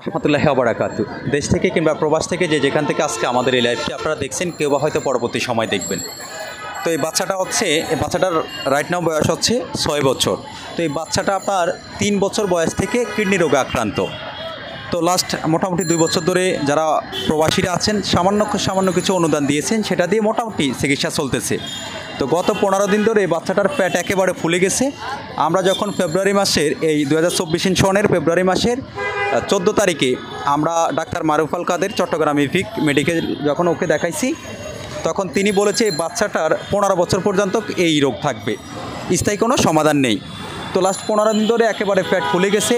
রহমতুল্লাহি ওয়া বারাকাতু। দেশ থেকে কিংবা প্রবাস থেকে যে যেখান থেকে আজকে আমাদের এই লাইভটি আপনারা দেখছেন, কেউ বা হয়তো পরবর্তী সময় দেখবেন। তো এই বাচ্চাটার রাইট নাও বয়স হচ্ছে 6 বছর। তো এই বাচ্চাটা আপনার 3 বছর বয়স থেকে কিডনি রোগে আক্রান্ত। তো লাস্ট মোটামুটি 2 বছর ধরে যারা প্রবাসীরা আছেন সামান্য কিছু অনুদান দিয়েছেন, সেটা দিয়ে মোটামুটি চিকিৎসা চলতেছে। তো গত 15 দিন ধরে এই বাচ্চাটার পেট একেবারে ফুলে গেছে। আমরা যখন ফেব্রুয়ারি মাসের এই 2024 সনের ফেব্রুয়ারি মাসের 14 তারিখে আমরা ডাক্তার মারুফ আল কাদের চট্টগ্রাম ইফিক মেডিকেল যখন ওকে দেখাইছি, তখন তিনি বলেছে এই বাচ্চাটার 15 বছর পর্যন্ত এই রোগ থাকবে, স্থায়ী কোনো সমাধান নেই। তো লাস্ট 15 দিন ধরে একেবারে পেট ফুলে গেছে।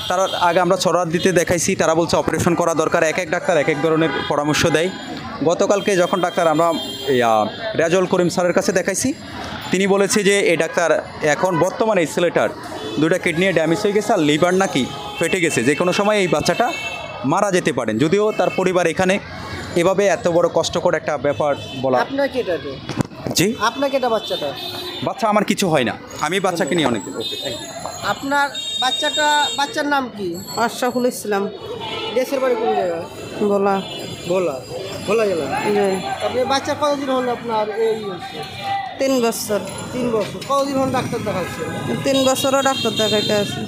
তার আগে আমরা ছড়াত দিতে দেখাইছি, তারা বলছে অপারেশন করা দরকার। এক ডাক্তার এক ধরনের পরামর্শ দেয়। গতকালকে যখন ডাক্তার আমরা রেজাউল করিম স্যারের কাছে দেখাইছি, তিনি বলেছে যে এই ডাক্তার এখন বর্তমানে এই ছেলেটার 2টা কিডনি ড্যামেজ হয়ে গেছে আর লিভার নাকি ফেটে গেছে, যে কোনো সময় এই বাচ্চাটা মারা যেতে পারেন। যদিও তার পরিবার এখানে এভাবে এত বড় কষ্টকর একটা ব্যাপার বলা। আপনার কি এটা? জি, আপনাকে এটা বাচ্চাটা? বাচ্চা আমার কিছু হয় না, আমি বাচ্চাকে নিয়ে অনেক। ওকে, থ্যাংক ইউ। আপনার বাচ্চার নাম কি? আশরাফুল ইসলাম। দেশের বাড়ি কোন জায়গায়? বলা ভোলা জেলা। যে আপনি বাচ্চা কতদিন হলো আপনার এই হচ্ছে? 3 বছর। 3 বছর। কতদিন হলো ডাক্তার দেখাচ্ছে? 3 বছরও ডাক্তার দেখাইতে আছে।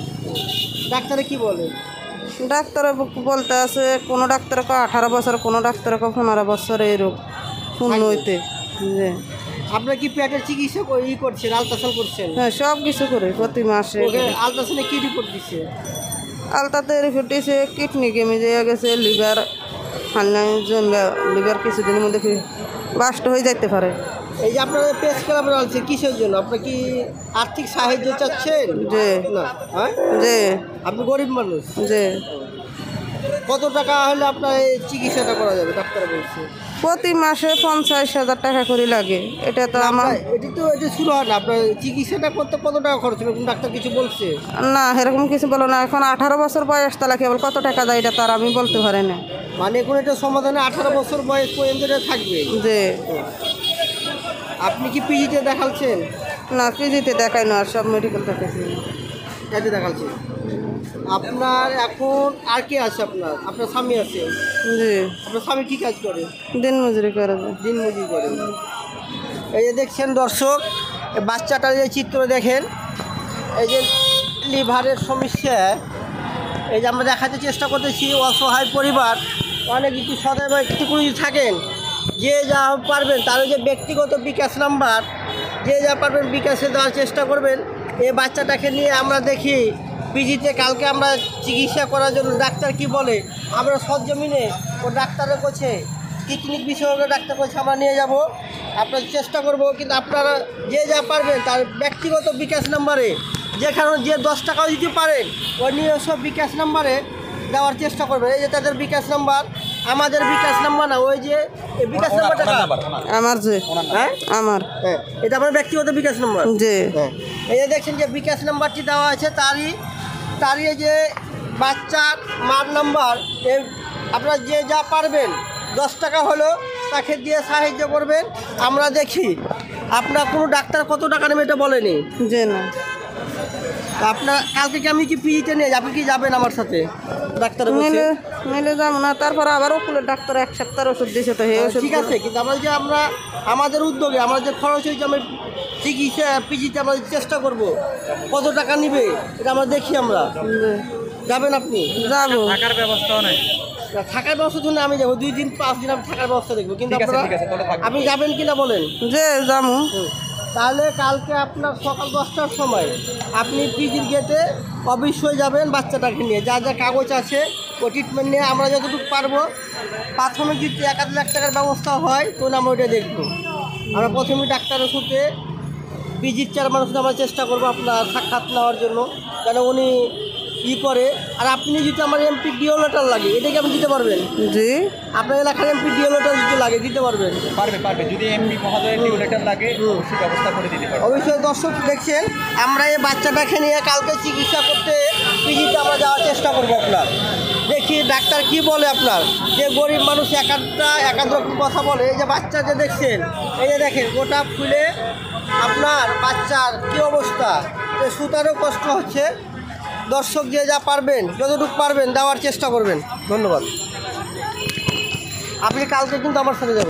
ডাক্তারে কি বলে? ডাক্তার বলতে আছে, কোনো ডাক্তার 18 বছর, কোনো ডাক্তার 15 বছর এই রোগ পূর্ণ হইতে। যে আপনার কি পেটের চিকিৎসা করছেন, আলট্রাসাউন্ড করছেন? হ্যাঁ, সব কিছু করে প্রতি মাসে। আলট্রাসাউন্ডে কি রিপোর্ট দিচ্ছে? আলতাতে রিপোর্ট দিয়েছে কিডনি কেমে যেয়ে গেছে, লিভার লিভার কিছুদিনের মধ্যে বাস্ট হয়ে যাইতে পারে। এই যে আপনার প্রেস ক্লাবে আছে কিসের জন্য? আপনার কি আর্থিক সাহায্য চাচ্ছেন? যে না, হ্যাঁ, যে আপনি গরিব মানুষ। যে কত টাকা হলে আপনার এই চিকিৎসাটা করা যাবে? ডাক্তার বলছে প্রতি মাসে 50,000 টাকা করে লাগে। এটা তো আমার এটা শুরু হয় না। আপনার চিকিৎসাটা করতে কত টাকা খরচ হবে? কোন ডাক্তার কিছু বলছে? না, এরকম কিছু বলো না। এখন 18 বছর বয়স, তাহলে কেবল কত টাকা দেয় এটা তার আমি বলতে পারি না। মানে এখন এটা সমাধানে 18 বছর বয়স পর্যন্ত এটা থাকবে। যে আপনি কি পিজিতে দেখাচ্ছেন? না, পিজিতে দেখাই না, আর সব মেডিকেল দেখাচ্ছি। কাজে দেখাচ্ছেন। আপনার এখন আর কি আছে? আপনার স্বামী আছে? জি। আপনার স্বামী কি কাজ করে? দিন মজুরি করে। দিন মজুরি করে। এই যে দেখছেন দর্শক, বাচ্চাটার যে চিত্র দেখেন, এই যে লিভারের সমস্যা, এই যে আমরা দেখাতে চেষ্টা করতেছি। অসহায় পরিবার, অনেক কিছু সদয় বা একটু যদি থাকেন, যে যা পারবেন তার যে ব্যক্তিগত বিকাশ নাম্বার, যে যা পারবেন বিকাশে দেওয়ার চেষ্টা করবেন। এই বাচ্চাটাকে নিয়ে আমরা দেখি পিজিতে কালকে আমরা চিকিৎসা করার জন্য ডাক্তার কি বলে, আমরা সরজমিনে ও ডাক্তারের কাছে টেকনিক বিশেষজ্ঞ ডাক্তার কাছে আমরা নিয়ে যাব, আপনার চেষ্টা করব। কিন্তু আপনারা যে যা পারবেন তার ব্যক্তিগত বিকাশ নাম্বারে, যেখানে যে 10 টাকাও দিতে পারেন, ওই নিয়ে সব বিকাশ নাম্বারে দেওয়ার চেষ্টা করবেন। এই যে তাদের বিকাশ নাম্বার, আমাদের বিকাশ নাম্বার না, ওই যে এই বিকাশ নাম্বারটা আমার যে হ্যাঁ আমার হ্যাঁ, এটা আমার ব্যক্তিগত বিকাশ নাম্বার। যে হ্যাঁ, এই যে দেখছেন যে বিকাশ নাম্বারটি দেওয়া আছে, তারই যে বাচ্চার মার নাম্বার। এই আপনারা যে যা পারবেন 10 টাকা হলো তাকে দিয়ে সাহায্য করবেন। আমরা দেখি আপনার কোনো ডাক্তার কত টাকা নেবে এটা বলেনি। যে না, আপনার কালকে কি আমি কি পিজিতে নিয়ে আপনি কি যাবেন আমার সাথে? ডাক্তার নিলে যাবো না, তারপর আবার ওকুলের ডাক্তার 1 সপ্তাহের ওষুধ দিয়েছে। তো এই ওষুধ ঠিক আছে, কিন্তু আমরা আমাদের উদ্যোগে আমরা যে খরচ হয়েছে, আমরা চিকিৎসা পিজিতে আমরা চেষ্টা করব। কত টাকা নিবে এটা আমরা দেখি। আমরা যাবেন? আপনি যাবো। থাকার ব্যবস্থাও নাই। থাকার ব্যবস্থার জন্য আমি যাবো 2 দিন 5 দিন আমি থাকার ব্যবস্থা দেখবো। কিন্তু আপনি যাবেন কিনা বলেন? যে যাবো। তাহলে কালকে আপনার সকাল 10টার সময় আপনি পিজির গেটে অবশ্যই যাবেন বাচ্চাটাকে নিয়ে। যা যা কাগজ আছে ও ট্রিটমেন্ট নিয়ে আমরা যতটুকু পারবো, প্রাথমিক যদি 1-2 লাখ টাকার ব্যবস্থা হয় তখন আমরা ওইটা দেখবো। আমরা প্রথমে ডাক্তারের সাথে পিজির চেয়ারম্যানের সাথে আমরা চেষ্টা করবো আপনার সাক্ষাৎ নেওয়ার জন্য, কেন উনি করে। আর আপনি যদি আমার এমপি ডিও লেটার লাগে, এটা কি আপনি দিতে পারবেন? জি। আপনার এলাকার এমপি ডিও লেটার যদি লাগে দিতে পারবেন? পারবে, যদি এমপি মহোদয়ের ডিও লেটার লাগে অবশ্যই ব্যবস্থা করে দিতে পারবে। অবশ্যই। দর্শক দেখছেন, আমরা এই বাচ্চাটাকে নিয়ে কালকে চিকিৎসা করতে পিজিতে আমরা যাওয়ার চেষ্টা করবো। আপনার দেখি ডাক্তার কি বলে। আপনার যে গরিব মানুষ একাদ রকম কথা বলে। এই যে বাচ্চা যে দেখছেন, এই যে দেখেন গোটা ফুলে আপনার বাচ্চার কি অবস্থা, সুতারও কষ্ট হচ্ছে। দর্শক যে যা পারবেন যতটুকু পারবেন দেওয়ার চেষ্টা করবেন। ধন্যবাদ। আপনি কালকে কিন্তু আমার সাথে যাবেন।